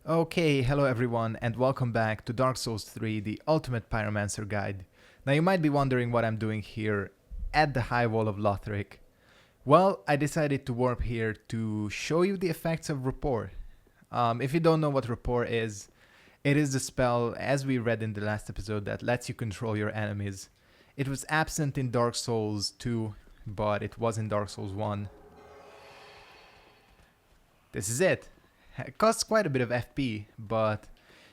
Okay, hello everyone, and welcome back to Dark Souls 3, the Ultimate Pyromancer Guide. Now you might be wondering what I'm doing here at the High Wall of Lothric. Well, I decided to warp here to show you the effects of Rapport. If you don't know what Rapport is, it is the spell, as we read in the last episode, that lets you control your enemies. It was absent in Dark Souls 2, but it was in Dark Souls 1. This is it. It costs quite a bit of FP, but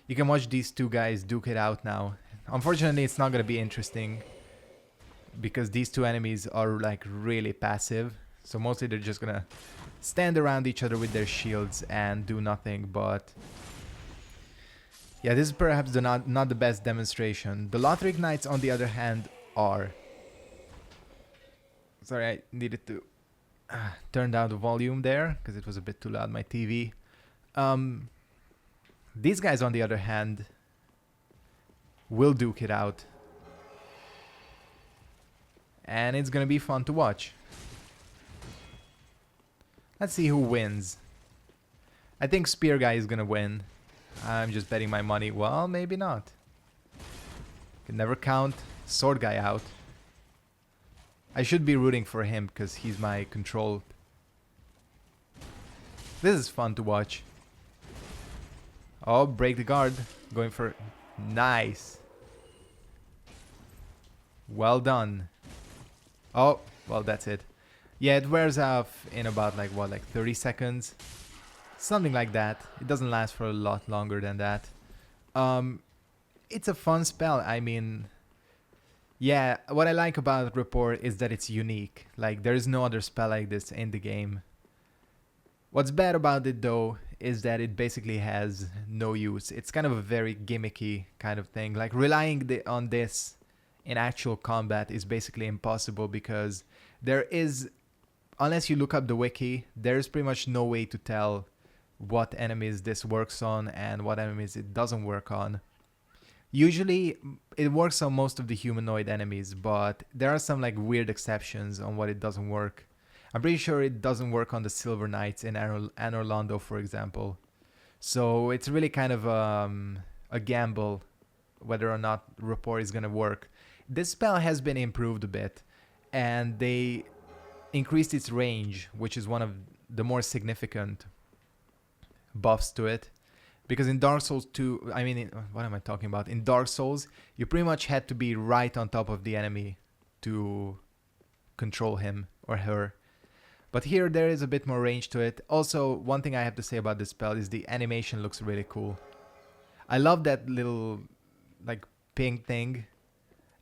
you can watch these two guys duke it out now. Unfortunately, it's not going to be interesting because these two enemies are like really passive. So mostly they're just going to stand around each other with their shields and do nothing. But yeah, this is perhaps not the best demonstration. The Lothric Knights, on the other hand, are... Sorry, I needed to turn down the volume there because it was a bit too loud, my TV. These guys, on the other hand, will duke it out. And it's gonna be fun to watch. Let's see who wins. I think Spear Guy is gonna win. I'm just betting my money. Well, maybe not. Can never count Sword Guy out. I should be rooting for him because he's my control. This is fun to watch. Oh, break the guard. Going for... Nice. Well done. Oh, well, that's it. Yeah, it wears off in about, like, what, like 30 seconds? Something like that. It doesn't last for a lot longer than that. It's a fun spell. I mean... Yeah, what I like about Rapport is that it's unique. Like, there is no other spell like this in the game. What's bad about it, though, is that it basically has no use. It's kind of a very gimmicky kind of thing. Like, relying on this in actual combat is basically impossible because there is, unless you look up the wiki, there's pretty much no way to tell what enemies this works on and what enemies it doesn't work on. Usually, it works on most of the humanoid enemies, but there are some like weird exceptions on what it doesn't work. I'm pretty sure it doesn't work on the Silver Knights in Anor Londo, for example. So it's really kind of a gamble whether or not Rapport is going to work. This spell has been improved a bit, and they increased its range, which is one of the more significant buffs to it. Because in Dark Souls 2, what am I talking about? In Dark Souls, you pretty much had to be right on top of the enemy to control him or her. But here there is a bit more range to it. Also, one thing I have to say about this spell is the animation looks really cool. I love that little like pink thing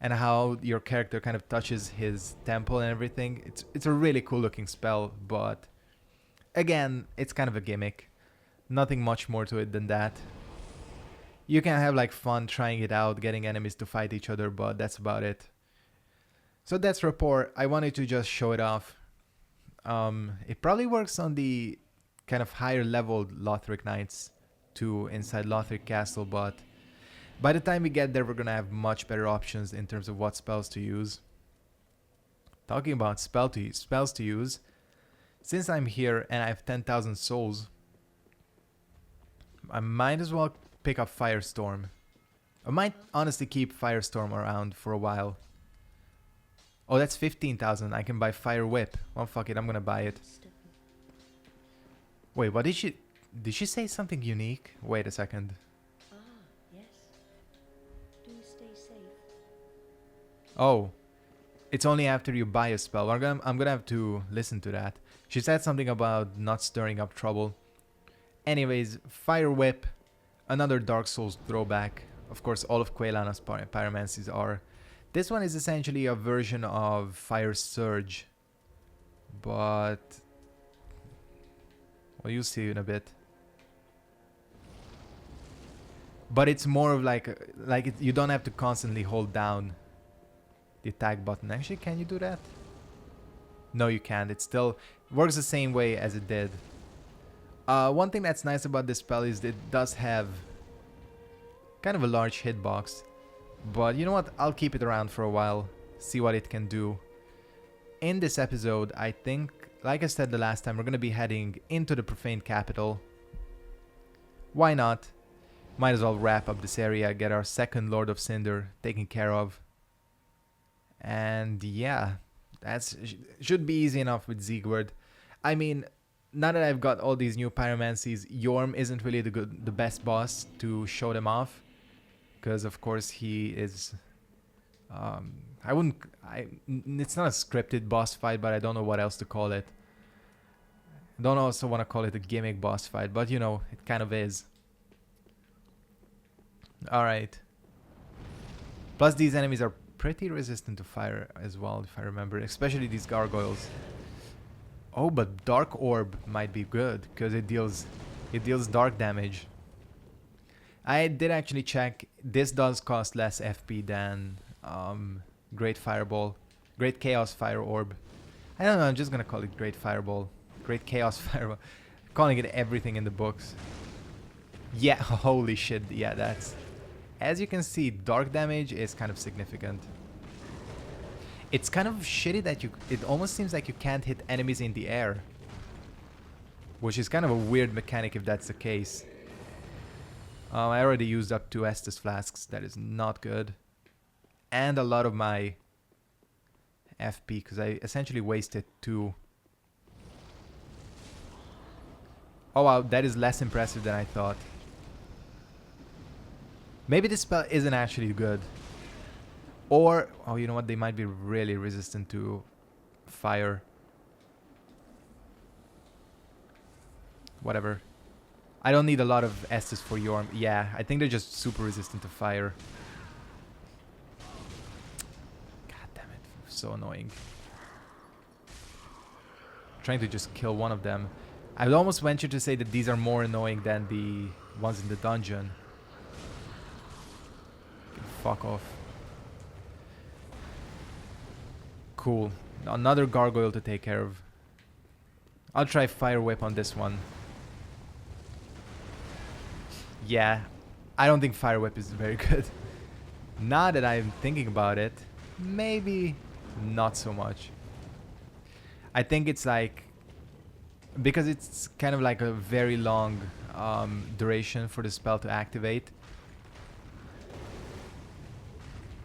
and how your character kind of touches his temple and everything. It's a really cool looking spell, but again, it's kind of a gimmick. Nothing much more to it than that. You can have like fun trying it out, getting enemies to fight each other, but that's about it. So that's Rapport. I wanted to just show it off. It probably works on the kind of higher level Lothric Knights too inside Lothric Castle, but by the time we get there, we're gonna have much better options in terms of what spells to use. Talking about spells to use, since I'm here and I have 10,000 souls, I might as well pick up Firestorm. I might honestly keep Firestorm around for a while. Oh, that's 15,000. I can buy Fire Whip. Well, fuck it. I'm gonna buy it. Wait, what did she... Did she say something unique? Wait a second. Ah, yes. Do stay safe. Oh. It's only after you buy a spell. I'm gonna have to listen to that. She said something about not stirring up trouble. Anyways, Fire Whip. Another Dark Souls throwback. Of course, all of Quelana's pyromancies are. This one is essentially a version of Fire Surge, but well, you'll see in a bit. But it's more of you don't have to constantly hold down the attack button. Actually, can you do that? No, you can't. It still works the same way as it did. One thing that's nice about this spell is that it does have kind of a large hitbox. But you know what? I'll keep it around for a while, see what it can do. In this episode, I think, like I said the last time, we're going to be heading into the Profane Capital. Why not? Might as well wrap up this area, get our second Lord of Cinder taken care of. And yeah, that's should be easy enough with Siegward. I mean, now that I've got all these new pyromancies, Yorm isn't really the best boss to show them off, because of course he is. I wouldn't. It's not a scripted boss fight, but I don't know what else to call it. I don't also want to call it a gimmick boss fight, but you know, it kind of is. All right. Plus, these enemies are pretty resistant to fire as well, if I remember, especially these gargoyles. Oh, but Dark Orb might be good because it deals dark damage. I did actually check. This does cost less FP than Great Fireball, Great Chaos Fire Orb. I don't know. I'm just gonna call it Great Fireball, Great Chaos Fireball. Calling it everything in the books. Yeah, holy shit. Yeah, that's. As you can see, dark damage is kind of significant. It's kind of shitty that it almost seems like you can't hit enemies in the air. Which is kind of a weird mechanic if that's the case. I already used up 2 Estus flasks. That is not good. And a lot of my FP because I essentially wasted 2. Oh wow, that is less impressive than I thought. Maybe this spell isn't actually good. Or, oh, you know what? They might be really resistant to fire. Whatever. I don't need a lot of Estus for Yorm. Yeah, I think they're just super resistant to fire. God damn it. So annoying. Trying to just kill one of them. I would almost venture to say that these are more annoying than the ones in the dungeon. Fuck off. Cool. Another gargoyle to take care of. I'll try Fire Whip on this one. Yeah, I don't think Fire Whip is very good. Now that I'm thinking about it, maybe not so much. I think it's like, because it's kind of like a very long duration for the spell to activate.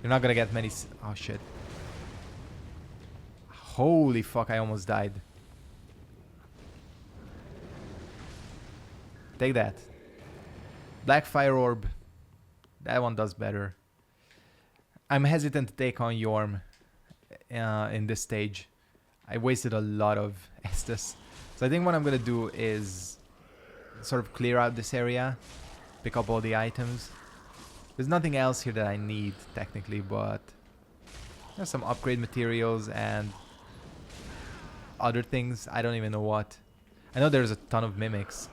You're not gonna get many. Oh shit. Holy fuck, I almost died. Take that. Black Fire Orb. That one does better. I'm hesitant to take on Yorm in this stage. I wasted a lot of Estus. So I think what I'm gonna do is sort of clear out this area. Pick up all the items. There's nothing else here that I need technically, but there's some upgrade materials and other things. I don't even know what. I know there's a ton of mimics.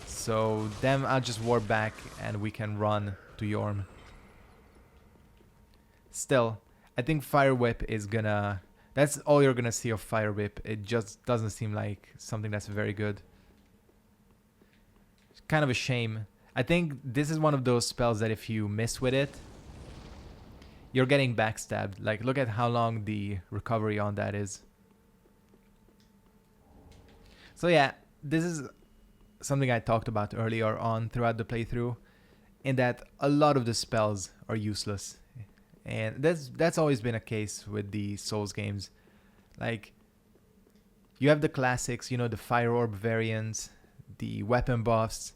So them I'll just warp back and we can run to Yorm. Still, I think Fire Whip is gonna... That's all you're gonna see of Fire Whip. It just doesn't seem like something that's very good. It's kind of a shame. I think this is one of those spells that if you miss with it, you're getting backstabbed. Like, look at how long the recovery on that is. So yeah, this is something I talked about earlier on throughout the playthrough, in that a lot of the spells are useless. And that's always been a case with the Souls games. Like, you have the classics, you know, the Fire Orb variants, the weapon buffs,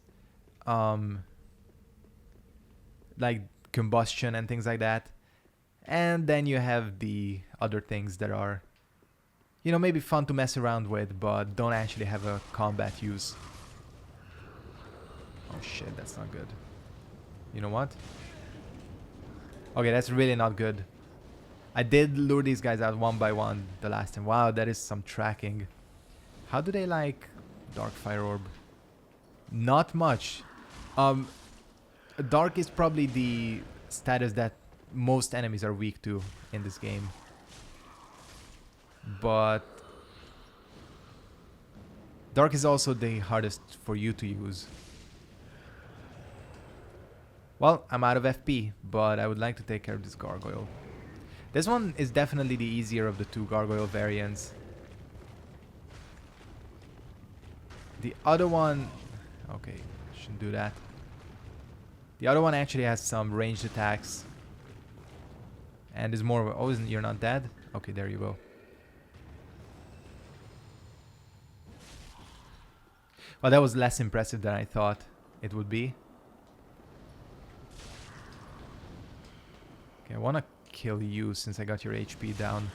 like combustion and things like that. And then you have the other things that are, you know, maybe fun to mess around with, but don't actually have a combat use. Oh shit, that's not good. You know what? Okay, that's really not good. I did lure these guys out one by one the last time. Wow, that is some tracking. How do they like Dark Fire Orb? Not much. Dark is probably the status that most enemies are weak to in this game. But Dark is also the hardest for you to use. Well, I'm out of FP, but I would like to take care of this gargoyle. This one is definitely the easier of the 2 gargoyle variants. The other one... Okay, shouldn't do that. The other one actually has some ranged attacks. And is more of a... Oh, you're not dead? Okay, there you go. Well, that was less impressive than I thought it would be. Okay, I want to kill you since I got your HP down.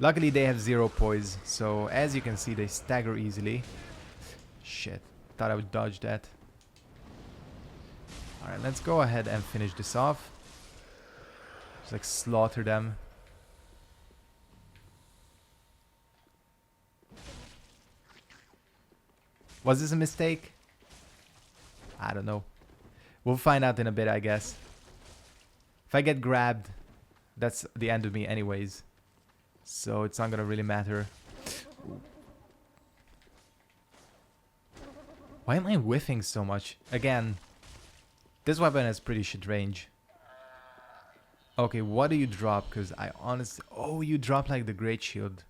Luckily, they have 0 poise, so as you can see, they stagger easily. Shit, thought I would dodge that. Alright, let's go ahead and finish this off. Just like slaughter them. Was this a mistake? I don't know. We'll find out in a bit, I guess. If I get grabbed, that's the end of me anyways. So it's not gonna really matter. Why am I whiffing so much? Again, this weapon has pretty shit range. Okay, what do you drop? Because I honestly... Oh, you drop like the Great Shield.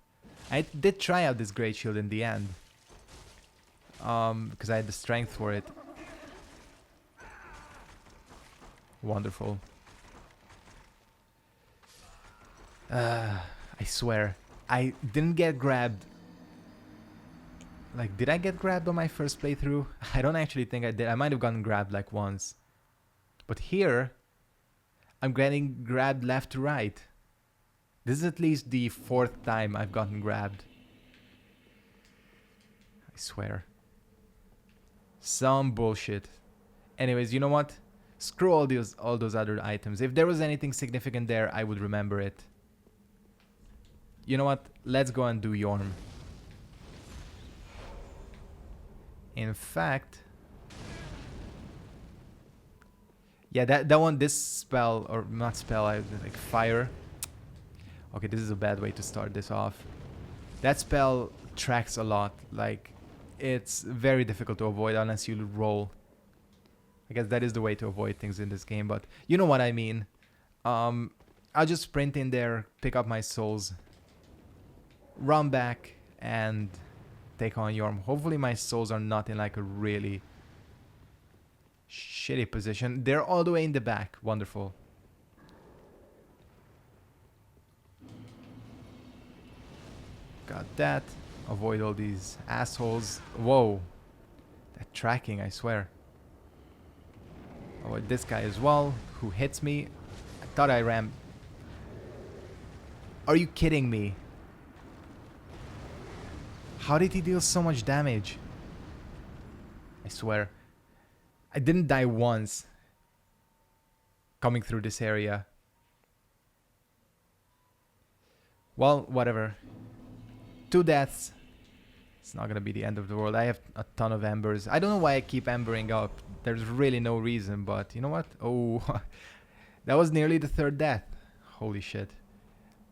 I did try out this Great Shield in the end. Because I had the strength for it. Wonderful. I swear, I didn't get grabbed. Like, did I get grabbed on my first playthrough? I don't actually think I did. I might have gotten grabbed like once. But here, I'm getting grabbed left to right. This is at least the 4th time I've gotten grabbed. I swear. Some bullshit. Anyways, you know what? Screw all those other items. If there was anything significant there, I would remember it. You know what? Let's go and do Yorm. In fact... Yeah, that one, this spell, or not spell, like fire. Okay, this is a bad way to start this off. That spell tracks a lot. Like, it's very difficult to avoid unless you roll. I guess that is the way to avoid things in this game, but you know what I mean. I'll just sprint in there, pick up my souls, run back, and take on Yorm. Hopefully my souls are not in like a really shitty position. They're all the way in the back. Wonderful. Got that. Avoid all these assholes. Whoa. That tracking, I swear. Avoid this guy as well, who hits me. I thought I ran. Are you kidding me? How did he deal so much damage? I swear. I didn't die once coming through this area. Well, whatever. 2 deaths. It's not gonna be the end of the world. I have a ton of embers. I don't know why I keep embering up. There's really no reason, but you know what? Oh, that was nearly the 3rd death. Holy shit.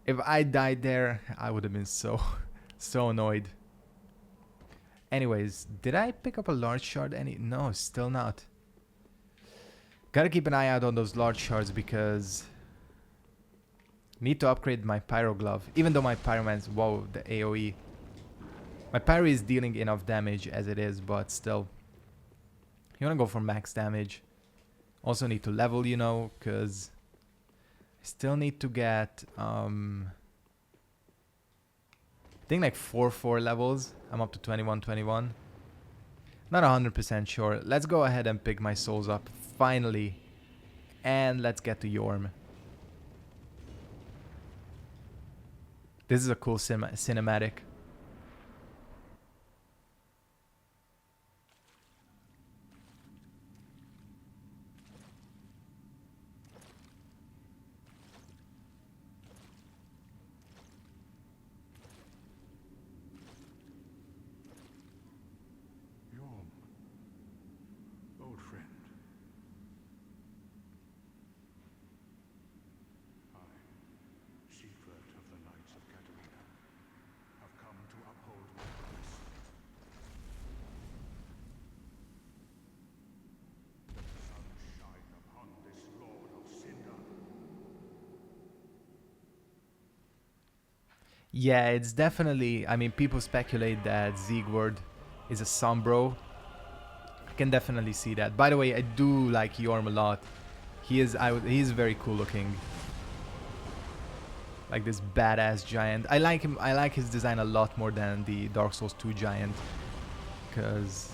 If I died there, I would have been so annoyed. Anyways, did I pick up a large shard? No, still not. Gotta keep an eye out on those large shards because need to upgrade my pyro glove. Even though my pyromancy, whoa, the AoE. My pyro is dealing enough damage as it is, but still. You wanna go for max damage. Also need to level, you know, because I still need to get I think like 4 levels. I'm up to 21. Not 100% sure. Let's go ahead and pick my souls up finally, and let's get to Yorm. This is a cool cinematic. Yeah, it's definitely... I mean, people speculate that Siegward is a Sombro. can definitely see that. By the way, I do like Yorm a lot. He's very cool looking. Like this badass giant. I like him. I like his design a lot more than the Dark Souls 2 giant. Because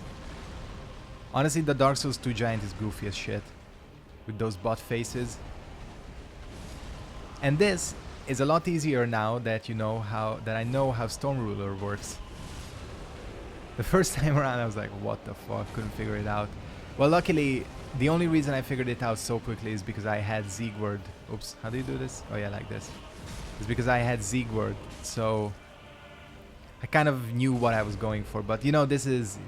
honestly, the Dark Souls 2 giant is goofy as shit. With those butt faces. And this is a lot easier now that I know how Storm Ruler works. The first time around I was like, what the fuck, couldn't figure it out. Well, luckily, the only reason I figured it out so quickly is because I had Siegward. Oops, how do you do this? Oh yeah, like this. It's because I had Siegward, so I kind of knew what I was going for. But this is,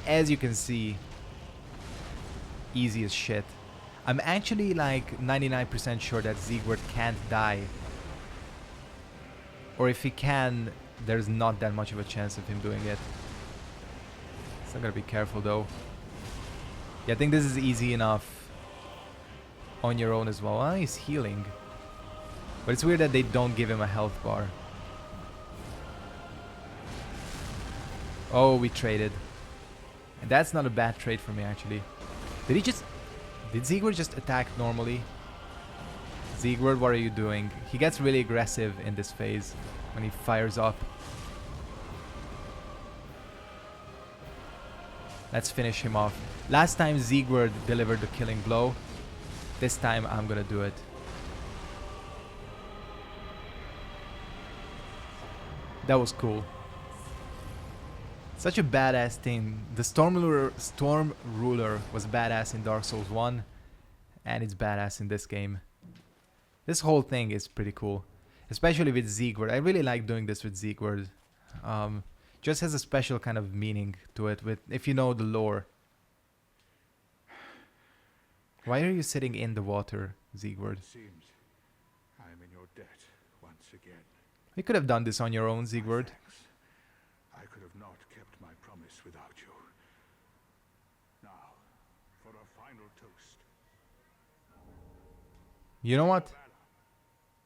as you can see, easy as shit. I'm actually like 99% sure that Siegward can't die. Or if he can, there's not that much of a chance of him doing it. Still gotta be careful though. Yeah, I think this is easy enough on your own as well. Oh, he's healing. But it's weird that they don't give him a health bar. Oh, we traded. And that's not a bad trade for me actually. Did Siegward just attack normally? Siegward, what are you doing? He gets really aggressive in this phase when he fires up. Let's finish him off. Last time Siegward delivered the killing blow. This time I'm gonna do it. That was cool. Such a badass thing. The Storm Ruler was badass in Dark Souls 1. And it's badass in this game. This whole thing is pretty cool. Especially with Siegward. I really like doing this with Siegward. Just has a special kind of meaning to it if you know the lore. Why are you sitting in the water, Siegward? It seems I am in your debt once again. You could have done this on your own, Siegward. Thanks. I could have not kept my promise without you. Now, for a final toast. You know what?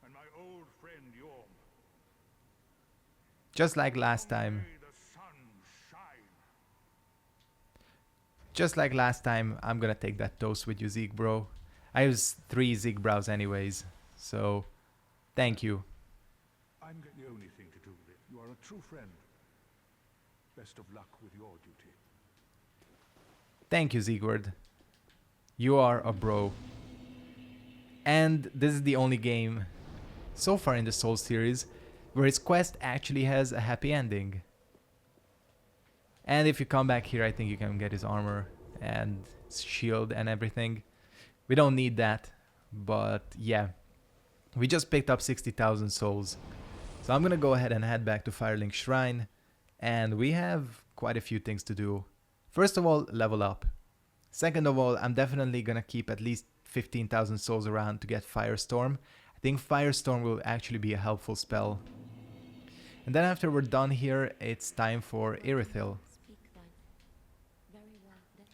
And my old friend Yorm. Just like last time. May the sun shine. Just like last time, I'm gonna take that toast with you, Zeke, bro. I use 3 Zeke brows anyways, so thank you. I'm getting the only thing to do with it. You are a true friend. Best of luck with your duty. Thank you, Siegward. You are a bro. And this is the only game so far in the Souls series where his quest actually has a happy ending. And if you come back here, I think you can get his armor and his shield and everything. We don't need that, but yeah. We just picked up 60,000 souls. So I'm gonna go ahead and head back to Firelink Shrine, and we have quite a few things to do. First of all, level up. Second of all, I'm definitely gonna keep at least 15,000 souls around to get Firestorm. I think Firestorm will actually be a helpful spell. And then after we're done here, it's time for Irithil. Speak then. Very well then.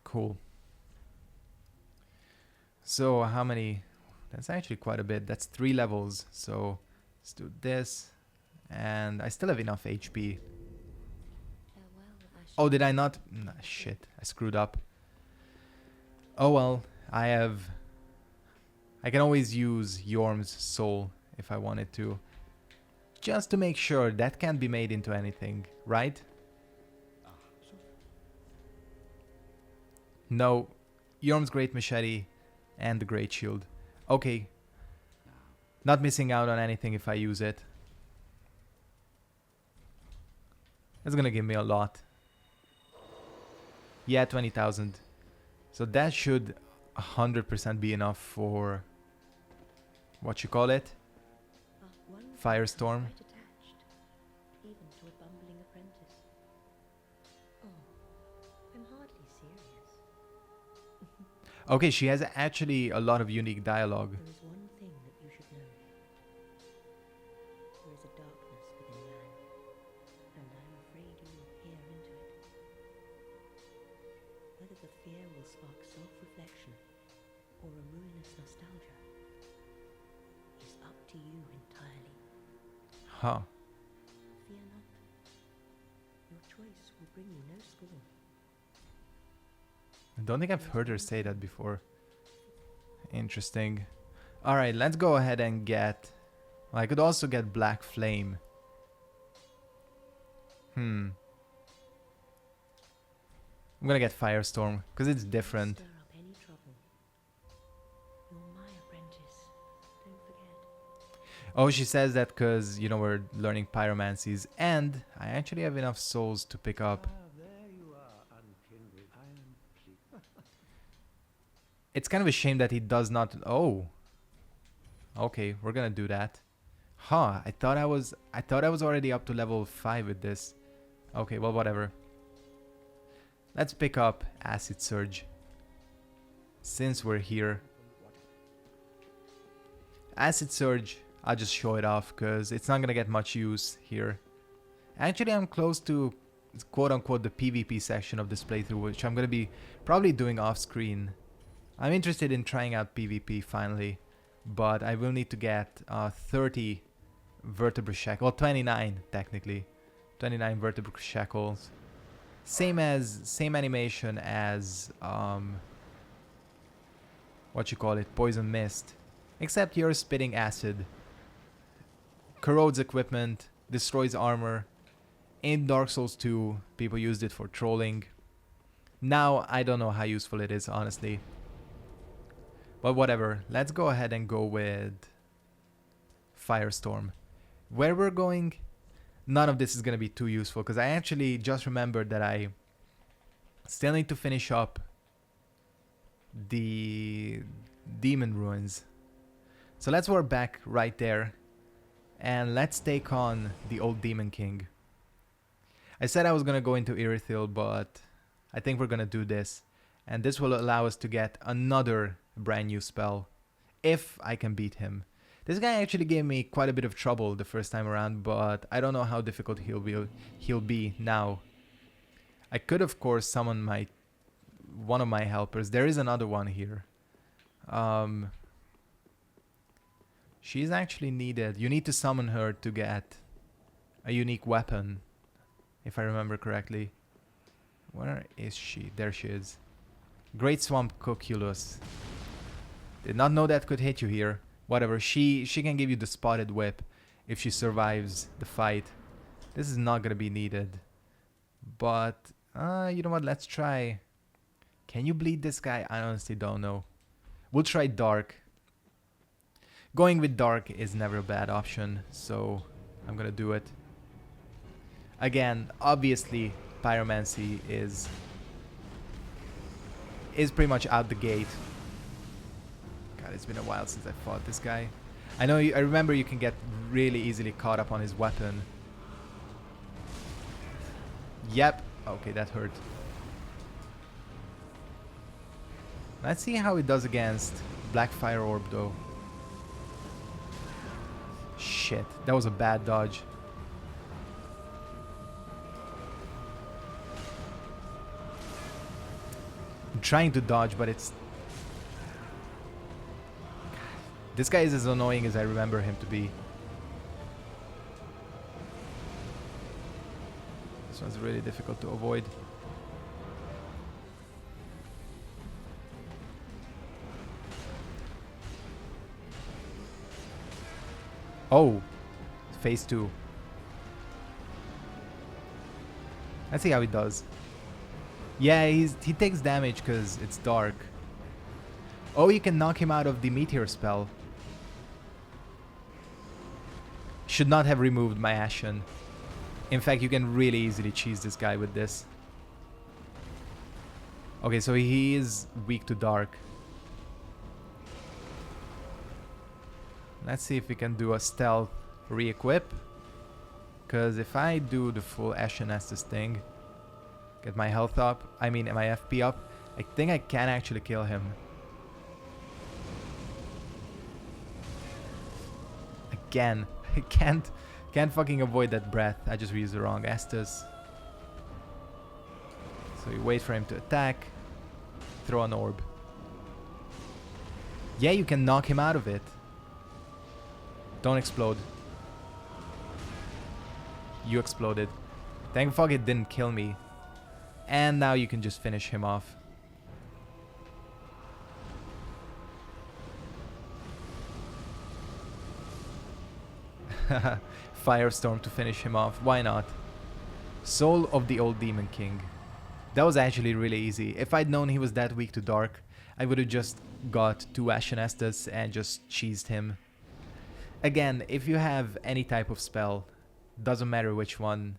Cool. So how many? That's actually quite a bit. That's 3 levels. So let's do this. And I still have enough HP. Farewell, Asher. Oh, did I not? Nah, shit. I screwed up. Oh well. I can always use Yorm's soul if I wanted to. Just to make sure that can't be made into anything, right? No. Yorm's Great Machete and the Great Shield. Okay. Not missing out on anything if I use it. It's gonna give me a lot. Yeah, 20,000. So that should 100% be enough for... what you call it? One Firestorm. quite attached, even to a bumbling apprentice. Oh, I'm hardly serious. Okay, she has actually a lot of unique dialogue. There is one thing that you should know. There is a darkness within man, and I'm afraid you will peer into it. Whether the fear will spark self-reflection or a ruinous nostalgia is up to you entirely. Huh. Fear not. Your choice will bring you no scorn. I don't think I've heard her say that before. Interesting. Alright, let's go ahead and get... Well, I could also get Black Flame. I'm gonna get Firestorm, because it's different. Stir up any trouble. You're my apprentice. Don't forget. Oh, she says that because, you know, we're learning pyromancies, and I actually have enough souls to pick up. It's kind of a shame that he does not... Oh. Okay, we're gonna do that. Huh, I thought I was already up to level 5 with this. Okay, well, whatever. Let's pick up Acid Surge. Since we're here. Acid Surge, I'll just show it off because it's not gonna get much use here. Actually, I'm close to quote-unquote the PvP section of this playthrough, which I'm gonna be probably doing off-screen. I'm interested in trying out PvP finally, but I will need to get 30 vertebra shackles, well 29 technically, 29 vertebra shackles. Same animation as what you call it, Poison Mist, except you're spitting acid, corrodes equipment, destroys armor. In Dark Souls 2, people used it for trolling. Now I don't know how useful it is, honestly. But whatever, let's go ahead and go with Firestorm. Where we're going, none of this is going to be too useful because I actually just remembered that I still need to finish up the Demon Ruins. So let's work back right there and let's take on the old Demon King. I said I was going to go into Irithil, but I think we're going to do this. And this will allow us to get another brand new spell if I can beat him. This guy actually gave me quite a bit of trouble the first time around, but I don't know how difficult he'll be now. I could of course summon one of my helpers. There is another one here. She's actually needed. You need to summon her to get a unique weapon, if I remember correctly. Where is she? There she is. Great Swamp Coculus. Did not know that could hit you here. Whatever, she can give you the Spotted Whip if she survives the fight. This is not gonna be needed. But, you know what, let's try... Can you bleed this guy? I honestly don't know. We'll try Dark. Going with Dark is never a bad option, so I'm gonna do it. Again, obviously, Pyromancy is pretty much out the gate. God, it's been a while since I fought this guy. I remember you can get really easily caught up on his weapon. Yep. Okay, that hurt. Let's see how it does against Black Fire Orb though. Shit, that was a bad dodge. I'm trying to dodge, but it's... This guy is as annoying as I remember him to be. This one's really difficult to avoid. Oh, phase 2. Let's see how he does. Yeah, he takes damage because it's dark. Oh, you can knock him out of the meteor spell. Should not have removed my Ashen. In fact, you can really easily cheese this guy with this. Okay, so he is weak to dark. Let's see if we can do a stealth re-equip. Because if I do the full Ashen Estus thing, get my health up, I mean my FP up, I think I can actually kill him. Again, I can't fucking avoid that breath. I just used the wrong Estus. So you wait for him to attack, throw an orb. Yeah, you can knock him out of it. Don't explode. You exploded. Thank fuck it didn't kill me. And now you can just finish him off. Firestorm to finish him off. Why not? Soul of the Old Demon King. That was actually really easy. If I'd known he was that weak to dark, I would have just got 2 Ashen Estus and just cheesed him. Again, if you have any type of spell, doesn't matter which one,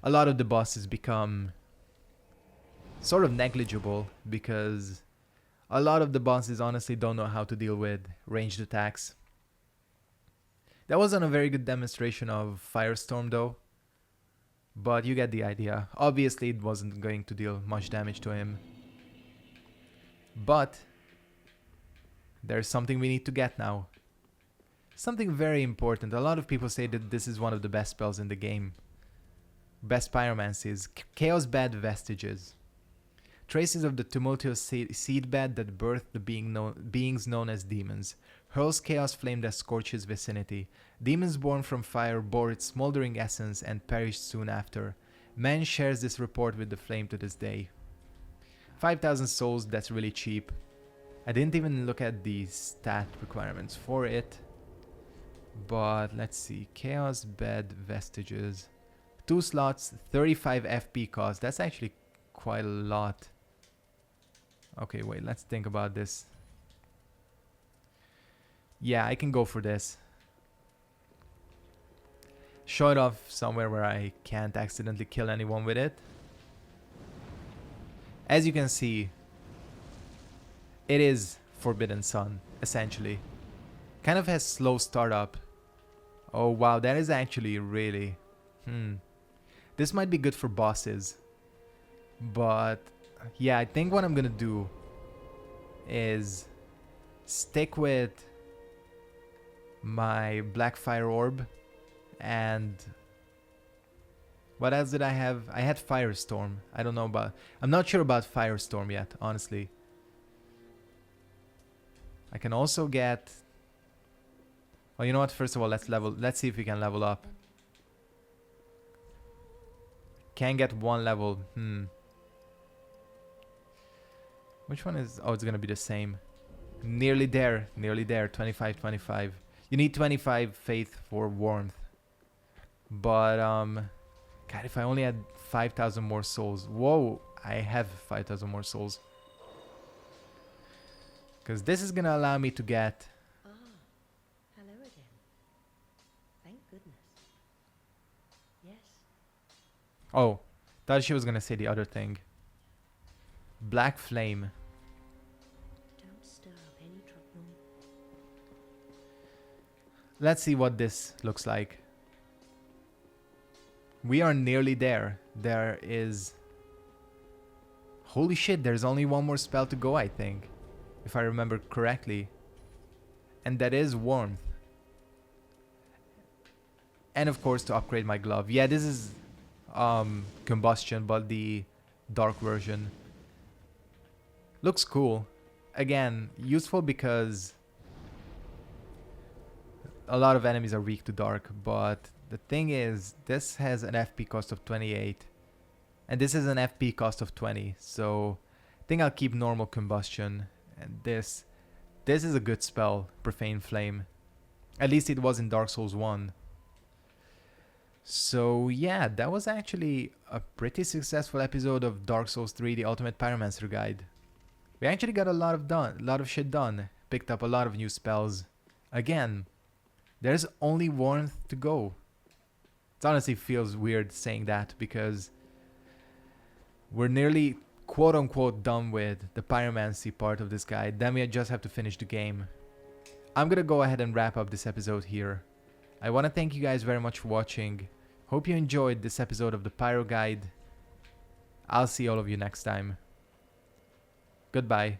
a lot of the bosses become sort of negligible because a lot of the bosses honestly don't know how to deal with ranged attacks. That wasn't a very good demonstration of Firestorm though, but you get the idea. Obviously it wasn't going to deal much damage to him, but there's something we need to get now. Something very important. A lot of people say that this is one of the best spells in the game. Best Pyromancy is Chaos Bed Vestiges. Traces of the tumultuous seedbed that birthed the beings known as demons. Hurls chaos flame that scorches vicinity. Demons born from fire bore its smoldering essence and perished soon after. Man shares this report with the flame to this day. 5,000 souls, that's really cheap. I didn't even look at the stat requirements for it. But let's see. Chaos Bed Vestiges. 2 slots, 35 FP cost. That's actually quite a lot. Okay, wait, let's think about this. Yeah, I can go for this. Show it off somewhere where I can't accidentally kill anyone with it. As you can see, it is Forbidden Sun, essentially. Kind of has slow startup. Oh wow, that is actually really... This might be good for bosses. But yeah, I think what I'm gonna do is stick with my Black Fire Orb and what else did I have? I had Firestorm. I don't know about... I'm not sure about Firestorm yet, honestly. I can also get... Oh, you know what? First of all, let's see if we can level up. Can get 1 level. Which one is... Oh, it's gonna be the same. Nearly there. Nearly there. 25, 25. You need 25 faith for warmth. But, God, if I only had 5,000 more souls. Whoa, I have 5,000 more souls. Because this is gonna allow me to get... Ah, hello again. Thank goodness. Yes. Oh, thought she was gonna say the other thing. Black Flame. Don't stir up any trouble. Let's see what this looks like. We are nearly there. There is... Holy shit, there's only 1 more spell to go, I think. If I remember correctly. And that is Warmth. And of course to upgrade my glove. Yeah, this is Combustion, but the dark version. Looks cool. Again, useful because a lot of enemies are weak to dark, but the thing is, this has an FP cost of 28. And this is an FP cost of 20, so I think I'll keep normal Combustion. And this is a good spell, Profane Flame. At least it was in Dark Souls 1. So yeah, that was actually a pretty successful episode of Dark Souls 3, the Ultimate Pyromancer Guide. We actually got a lot of shit done. Picked up a lot of new spells. Again, there's only Warmth to go. It honestly feels weird saying that because we're nearly quote-unquote done with the Pyromancy part of this guide. Then we just have to finish the game. I'm gonna go ahead and wrap up this episode here. I want to thank you guys very much for watching. Hope you enjoyed this episode of the Pyro Guide. I'll see all of you next time. Goodbye.